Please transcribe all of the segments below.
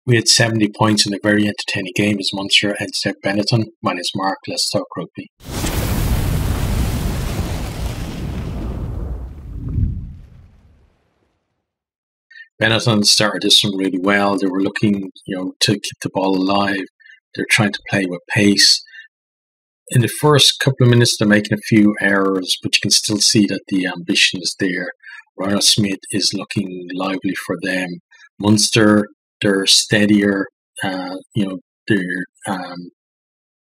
We had 70 points in a very entertaining game as Munster edged Benneton. My name is Mark. Let's talk rugby. Benneton started this one really well. They were looking, to keep the ball alive. They're trying to play with pace. In the first couple of minutes, they're making a few errors, but you can still see that the ambition is there. Ronald Smith is looking lively for them. Munster, they're steadier. They're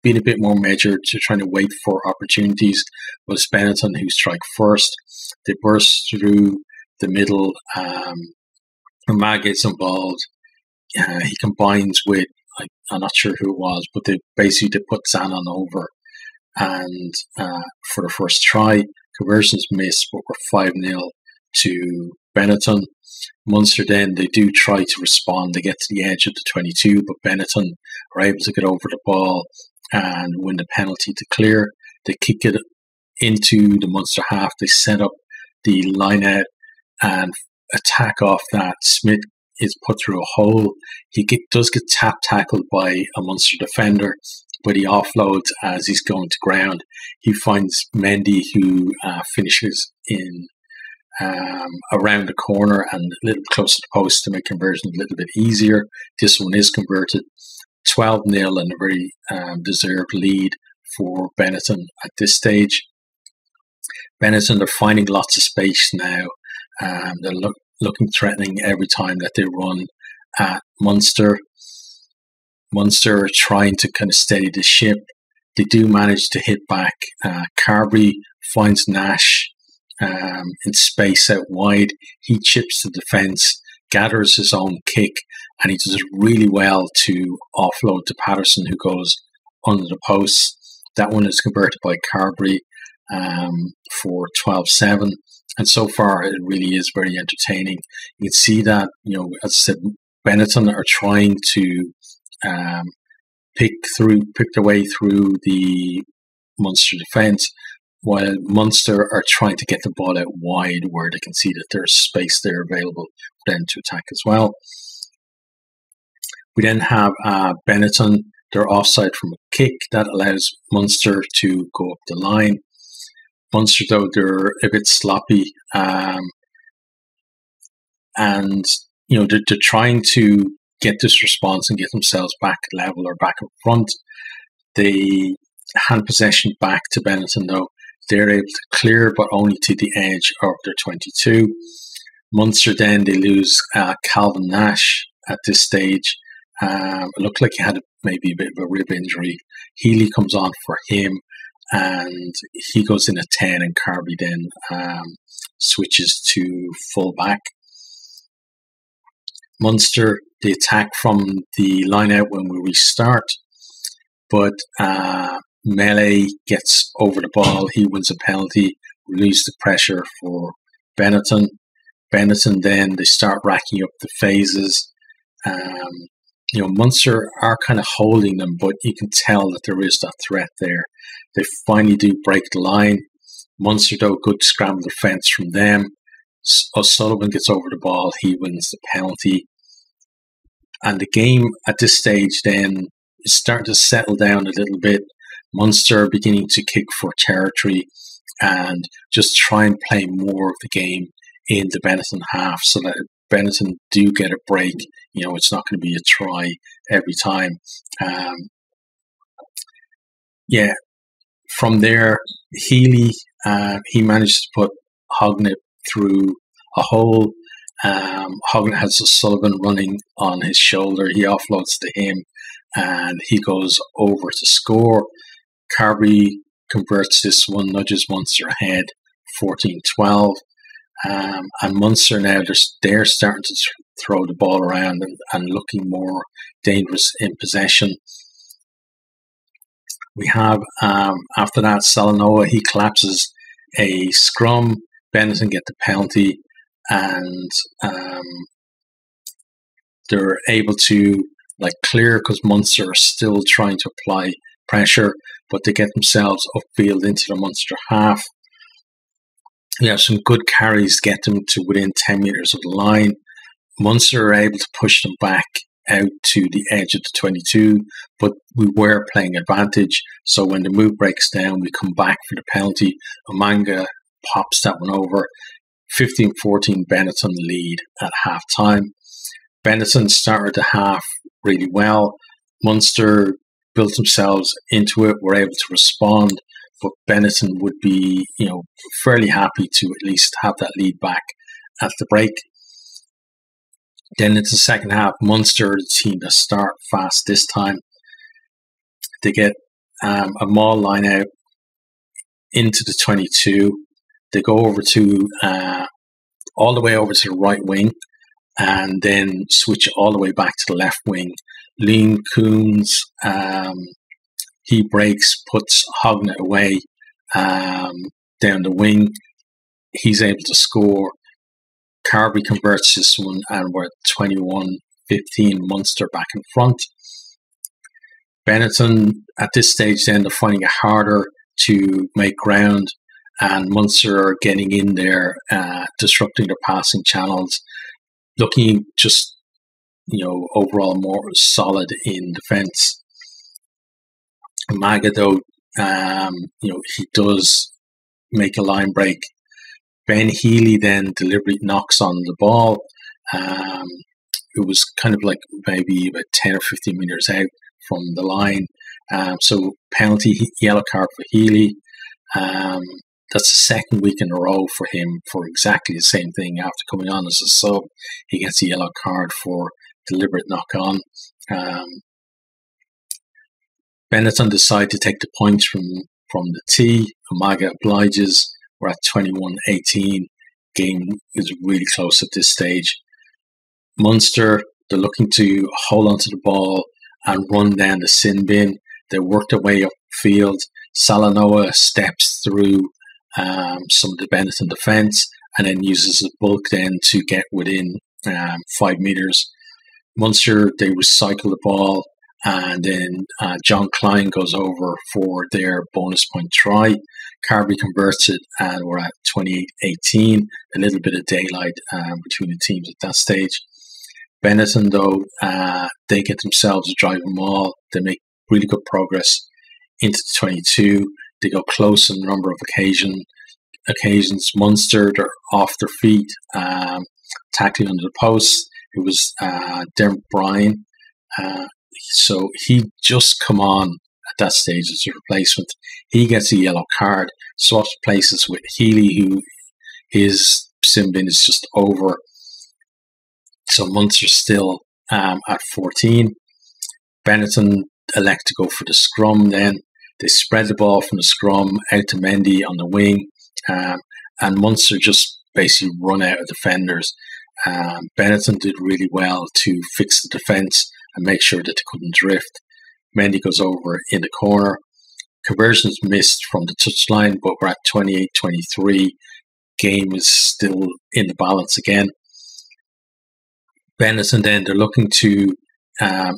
being a bit more measured. They're trying to wait for opportunities. But it's Benneton who strike first. They burst through the middle. Mag gets involved. He combines with, I'm not sure who it was, but they put Zanon over. And for the first try, conversions missed, but we're 5-0 to Benneton. Munster then, they do try to respond. They get to the edge of the 22, but Benneton are able to get over the ball and win the penalty to clear. They kick it into the Munster half. They set up the line out and attack off that. Smith is put through a hole. He does get tackled by a Munster defender, but he offloads as he's going to ground. He finds Mendy, who finishes in around the corner and a little closer to the post to make conversion a little bit easier. This one is converted. 12-0 and a very deserved lead for Benneton at this stage. Benneton are finding lots of space now. They're looking threatening every time that they run at Munster. Munster are trying to kind of steady the ship. They do manage to hit back. Carberry finds Nash in space out wide. He chips the defence, gathers his own kick, and he does it really well to offload to Patterson, who goes under the post. That one is converted by Carberry for 12-7. And so far, it really is very entertaining. You can see that, as I said, Benneton are trying to pick their way through the Munster defence, while Munster are trying to get the ball out wide where they can see that there's space there available for them to attack as well. We then have Benneton. They're offside from a kick that allows Munster to go up the line. Munster, though, they're a bit sloppy, and they're trying to get this response and get themselves back level or back up front. They hand possession back to Benneton, though. They're able to clear, but only to the edge of their 22. Munster then, they lose Calvin Nash at this stage. It looked like he had maybe a bit of a rib injury. Healy comes on for him, and he goes in at 10, and Carberry then switches to full back. Munster, they attack from the line out when we restart, but Melee gets over the ball. He wins a penalty, relieves the pressure for Benneton. Benneton then, they start racking up the phases. Munster are kind of holding them, but you can tell that there is that threat there. They finally do break the line. Munster, though, good scramble defence from them. O'Sullivan gets over the ball. He wins the penalty. And the game at this stage then is starting to settle down a little bit. Munster beginning to kick for territory and just try and play more of the game in the Benneton half so that Benneton do get a break. It's not going to be a try every time. From there, Healy, he managed to put Hognett through a hole. Hognett has O'Sullivan running on his shoulder. He offloads to him and he goes over to score. Carberry converts this one, nudges Munster ahead, 14-12. And Munster now, they're starting to throw the ball around and looking more dangerous in possession. We have, after that, Salanoa, he collapses a scrum. Benneton get the penalty, and they're able to clear because Munster are still trying to apply pressure, but they get themselves upfield into the Munster half. We have some good carries to get them to within 10 metres of the line. Munster are able to push them back out to the edge of the 22, but we were playing advantage. So when the move breaks down, we come back for the penalty. Omanga pops that one over. 15-14 Benneton lead at half time. Benneton started the half really well. Munster built themselves into it, were able to respond, but Benneton would be, fairly happy to at least have that lead back at the break. Then into the second half, Munster, the team that start fast this time. They get a maul line out into the 22. They go over to all the way over to the right wing and then switch all the way back to the left wing. Liam Coombs, he breaks, puts Hognet away down the wing. He's able to score. Carby converts this one, and we're at 21-15, Munster back in front. Benneton, at this stage then, they're finding it harder to make ground, and Munster are getting in there, disrupting their passing channels, looking just, overall more solid in defence. Maga, though, he does make a line break. Ben Healy then deliberately knocks on the ball. It was kind of like maybe about 10 or 15 metres out from the line. So penalty, yellow card for Healy. That's the second week in a row for him for exactly the same thing. After coming on as a sub, he gets a yellow card for deliberate knock-on. Benneton decide to take the points from the tee. Umaga obliges. We're at 21-18. Game is really close at this stage. Munster, they're looking to hold onto the ball and run down the sin bin. They work their way upfield. Salanoa steps through some of the Benneton defence and then uses the bulk then to get within 5 metres. Munster, they recycle the ball, and then John Klein goes over for their bonus point try. Carby converts it, and we're at 28-18. A little bit of daylight between the teams at that stage. Benneton, though, they get themselves a driving maul. They make really good progress into the 22. They go close on a number of occasions. Munster, they're off their feet, tackling under the post. It was Dermot Bryan. So he just come on at that stage as a replacement. He gets a yellow card, swaps places with Healy, who his sin bin is just over. So Munster still at 14. Benneton elect to go for the scrum then. They spread the ball from the scrum out to Mendy on the wing. And Munster just basically run out of defenders. Benneton did really well to fix the defence and make sure that they couldn't drift. Mendy goes over in the corner. Conversions missed from the touchline, but we're at 28-23. Game is still in the balance again. Benneton then, they're looking to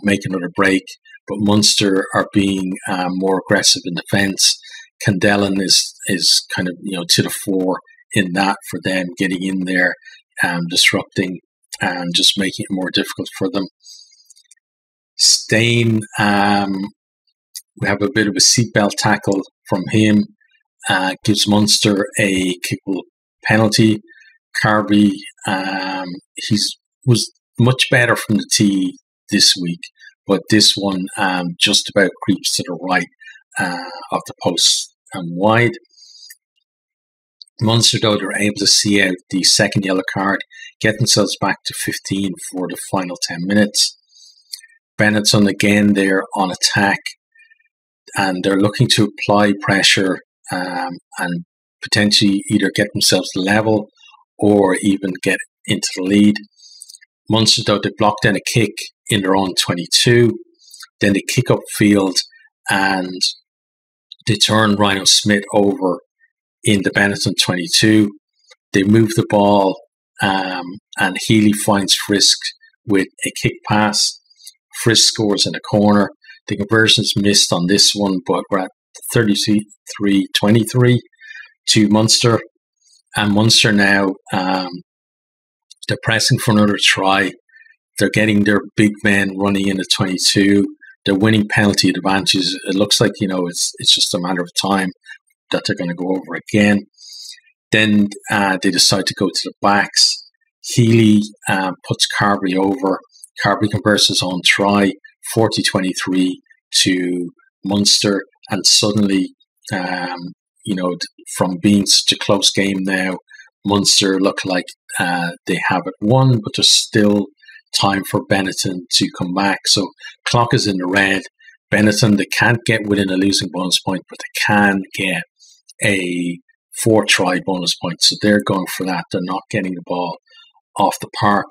make another break, but Munster are being more aggressive in defence. Candellin is kind of, to the fore in that for them, getting in there, disrupting and just making it more difficult for them. Stain, we have a bit of a seatbelt tackle from him, gives Munster a kickable penalty. Carby, was much better from the tee this week, but this one just about creeps to the right of the post and wide. Munster, though, they're able to see out the second yellow card, get themselves back to 15 for the final 10 minutes. Benneton again, they're on attack, and they're looking to apply pressure and potentially either get themselves level or even get into the lead. Munster, though, they block down a kick in their own 22. Then they kick upfield and they turn Rhino Smith over in the Benneton 22. They move the ball and Healy finds Frisk with a kick pass. Frisk scores in the corner. The conversion's missed on this one, but we're at 33-23 to Munster. And Munster now, they're pressing for another try. They're getting their big men running in at 22. They're winning penalty advantages. It looks like, it's just a matter of time that they're going to go over again. Then they decide to go to the backs. Healy puts Carberry over. Carberry converts his own try, 40-23 to Munster. And suddenly, from being such a close game now, Munster look like they have it won, but there's still time for Benneton to come back. So clock is in the red. Benneton, they can't get within a losing bonus point, but they can get a 4-try bonus point. So they're going for that. They're not getting the ball off the park.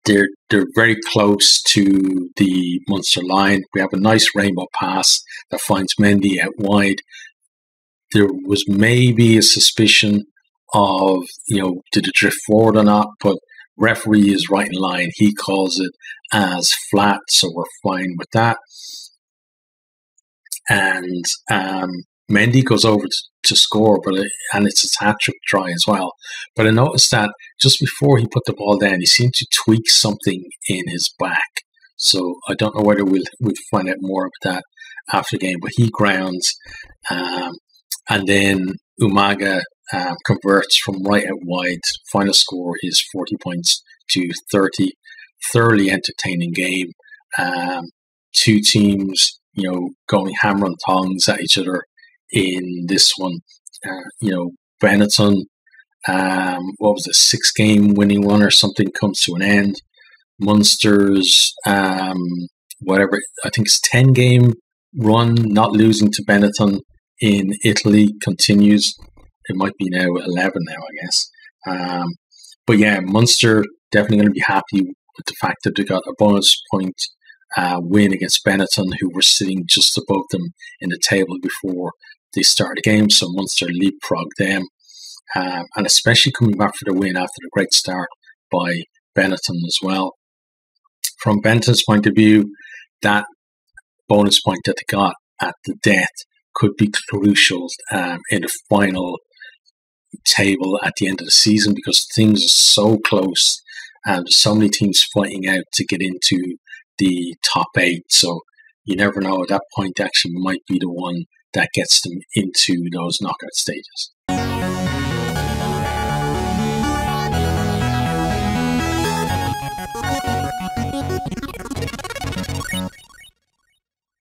They're very close to the Munster line. We have a nice rainbow pass that finds Mendy out wide. There was maybe a suspicion of, did it drift forward or not, but referee is right in line. He calls it as flat, so we're fine with that. And Mendy goes over to score, and it's a hat-trick try as well. But I noticed that just before he put the ball down, he seemed to tweak something in his back. So I don't know whether we'll find out more about that after the game. But he grounds, and then Umaga converts from right out wide. Final score is 40 points to 30. Thoroughly entertaining game. Two teams, going hammer and tongs at each other in this one. Benneton, 6-game winning run or something comes to an end. Munster's, I think it's 10-game run, not losing to Benneton in Italy continues. It might be now 11 now, I guess. But yeah, Munster definitely going to be happy with the fact that they got a bonus point win against Benneton, who were sitting just above them in the table before they started the game. So Munster leapfrogged them, and especially coming back for the win after the great start by Benneton as well. From Benneton's point of view, that bonus point that they got at the death could be crucial in the final table at the end of the season, because things are so close and there's so many teams fighting out to get into the top 8. So you never know, at that point actually might be the one that gets them into those knockout stages.